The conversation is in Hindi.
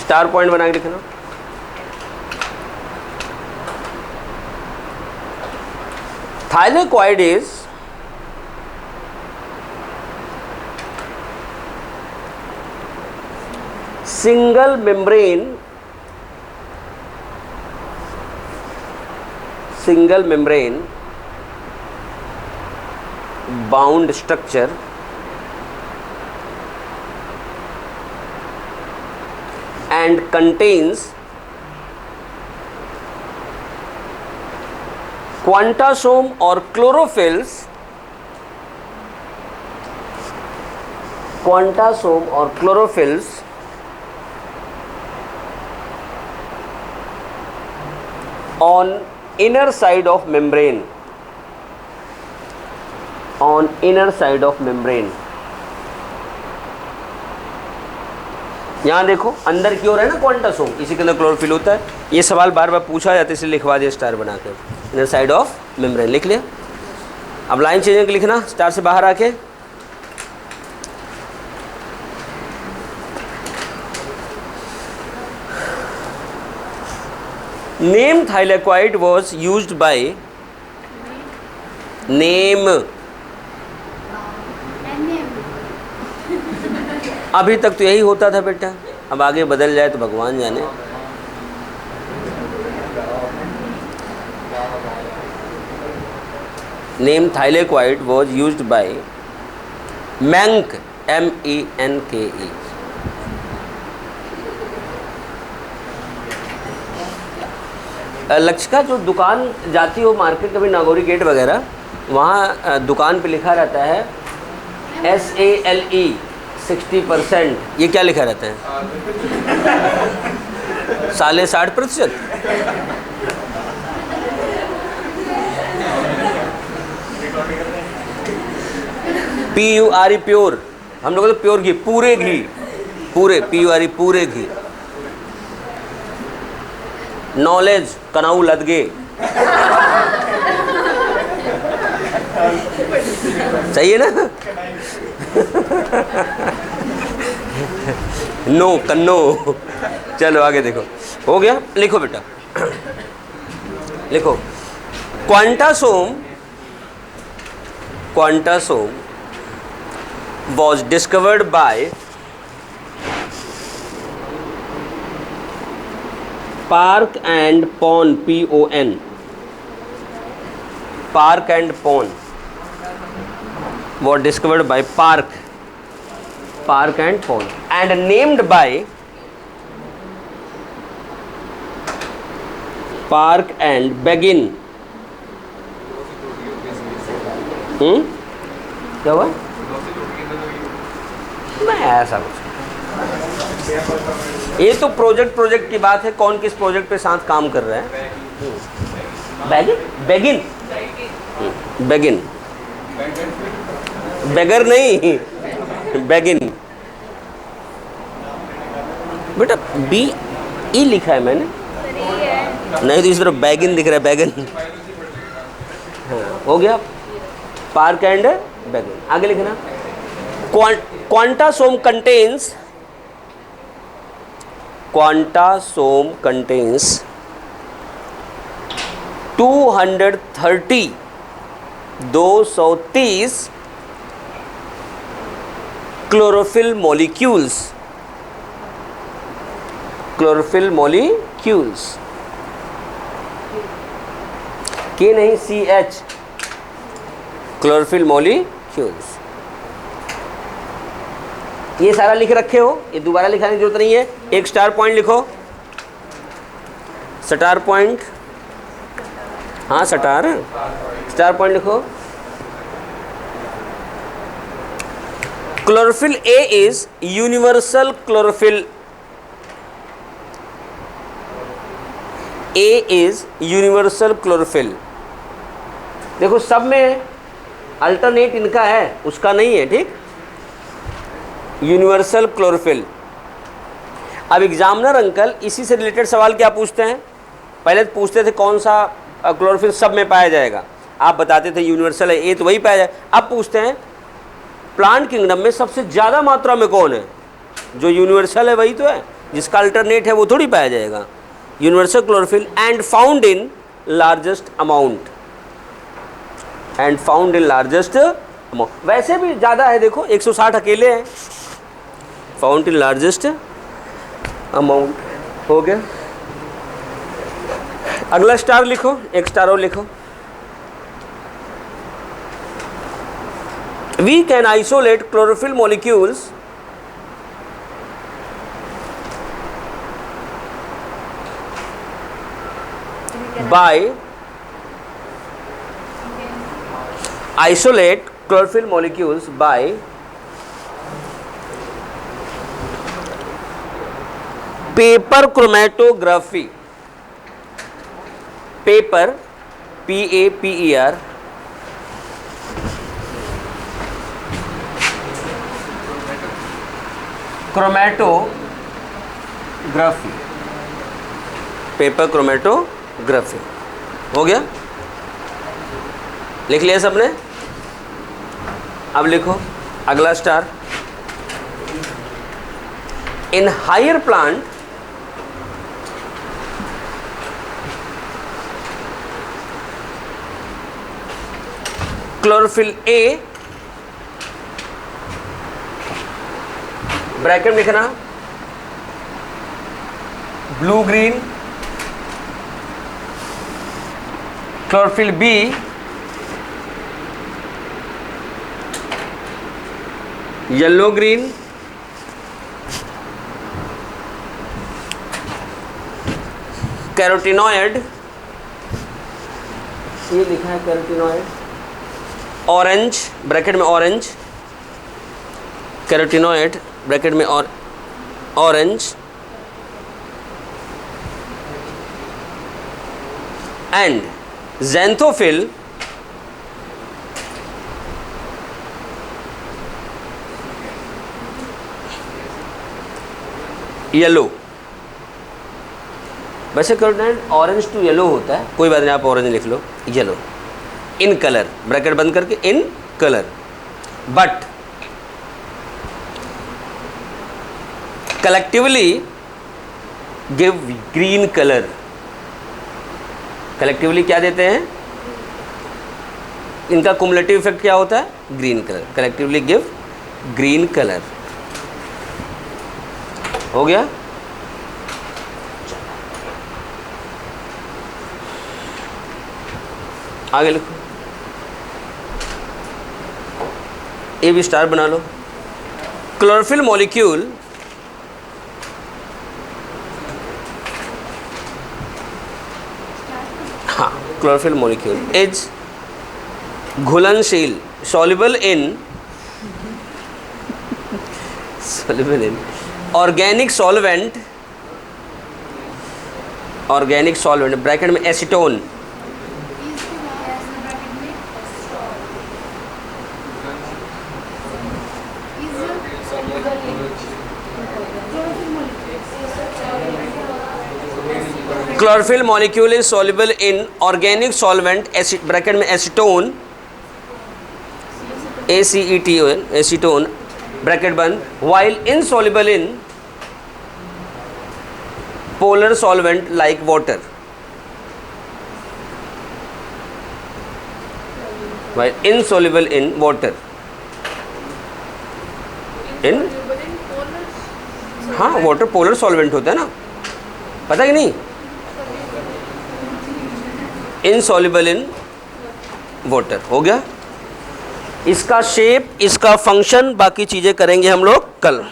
स्टार पॉइंट बना के लिखना। Thylakoid is single membrane bound structure and contains quantasome or chlorophylls on inner side of membrane, यहाँ देखो अंदर की ओर है ना क्वांटासोम, इसी के अंदर क्लोरोफिल होता है। ये सवाल बार बार पूछा जाता है इसलिए लिखवा दिया स्टार बना के। इनर साइड ऑफ मेम्ब्रेन लिख लिया। अब लाइन चेंज करके लिखना स्टार से बाहर आके। Name thylakoid was used by name। अभी तक तो यही होता था बेटा, अब आगे बदल जाए तो भगवान जाने। Name thylakoid was used by Menke, MENKE। Lakshika जो दुकान जाती हो मार्केट, कभी नागौरी गेट वगैरह, वहाँ दुकान पे लिखा रहता है SALE 60%। ये क्या लिखा रहता है? 60%। PURE प्योर, हम लोग तो प्योर घी, पूरे घी, पूरे PURE पूरे घी। नॉलेज कनाऊ लदगे, सही है ना? नो कन्नो। चलो आगे देखो, हो गया। लिखो बेटा, लिखो। Quantasome was discovered by Park and Pon, PON, Park and Pon was discovered by Park and Pon and named by Park and Begin। क्या हुआ? मैं ऐसा कुछ, ये तो प्रोजेक्ट की बात है, कौन किस प्रोजेक्ट पे साथ काम कर रहा है। बेगिन बेगर नहीं, बेगिन बेटा, BE लिखा है मैंने, नहीं तो इस तरफ बैगिन दिख रहा है, बैगन। हाँ, हो गया। Park and Biggins. आगे लिखना। क्वांटासोम contains 230 chlorophyll molecules के नहीं, CH, क्लोरोफिल मॉलिक्यूल्स। ये सारा लिख रखे हो, ये दोबारा लिखाने की जरूरत नहीं है। एक स्टार पॉइंट लिखो, स्टार पॉइंट, हाँ स्टार पॉइंट लिखो। Chlorophyll A is universal chlorophyll, A is universal chlorophyll. देखो सब में अल्टरनेट इनका है, उसका नहीं है, ठीक। Universal chlorophyll. अब एग्जामिनर अंकल इसी से रिलेटेड सवाल क्या पूछते हैं? पहले तो पूछते थे कौन सा क्लोरोफिल सब में पाया जाएगा, आप बताते थे यूनिवर्सल है, ये तो वही पाया जाएगा। अब पूछते हैं प्लांट किंगडम में सबसे ज़्यादा मात्रा में कौन है? जो यूनिवर्सल है वही तो है, जिसका अल्टरनेट है वो थोड़ी पाया जाएगा। Universal chlorophyll and found in largest amount, and found in largest amount. वैसे भी ज़्यादा है, देखो 160 अकेले हैं। फाउंड इन लार्जेस्ट अमाउंट हो गया। अगला स्टार लिखो, एक स्टार और लिखो। We can isolate chlorophyll molecules by isolate chlorophyll molecules by paper chromatography. Paper, PAPER, chromatography, paper chromatography हो गया। लिख लिया सबने? अब लिखो अगला star. In higher plant chlorophyll A, bracket में लिखना blue green, chlorophyll B yellow green, carotenoid, ये लिखा है कैरोटीनॉइड, ऑरेंज ब्रैकेट में ऑरेंज, कैरोटीनॉइड ब्रैकेट में और ऑरेंज, एंड ज़ैंथोफिल येलो। वैसे कैरोटीनॉइड ऑरेंज टू येलो होता है, कोई बात नहीं, आप ऑरेंज लिख लो, येलो इन कलर, ब्रैकेट बंद करके in colour, but collectively give green colour. Collectively क्या देते हैं? इनका कुमुलेटिव इफेक्ट क्या होता है? Green colour. Collectively give green colour. हो गया? आगे लिखो, ए भी स्टार बना लो। क्लोरोफिल मॉलिक्यूल हाँ, क्लोरोफिल मॉलिक्यूल इज घुलनशील, soluble in organic solvent bracket में acetone, chlorophyll molecule is soluble in organic solvent bracket में एसीटोन, ACETON, एसीटोन ब्रैकेट बंद, while insoluble in polar solvent like water, while insoluble in water, in हाँ वाटर पोलर सॉल्वेंट होता है ना, पता कि नहीं? Insoluble in water. हो गया? इसका शेप, इसका फंक्शन, बाकी चीज़ें करेंगे हम लोग कल।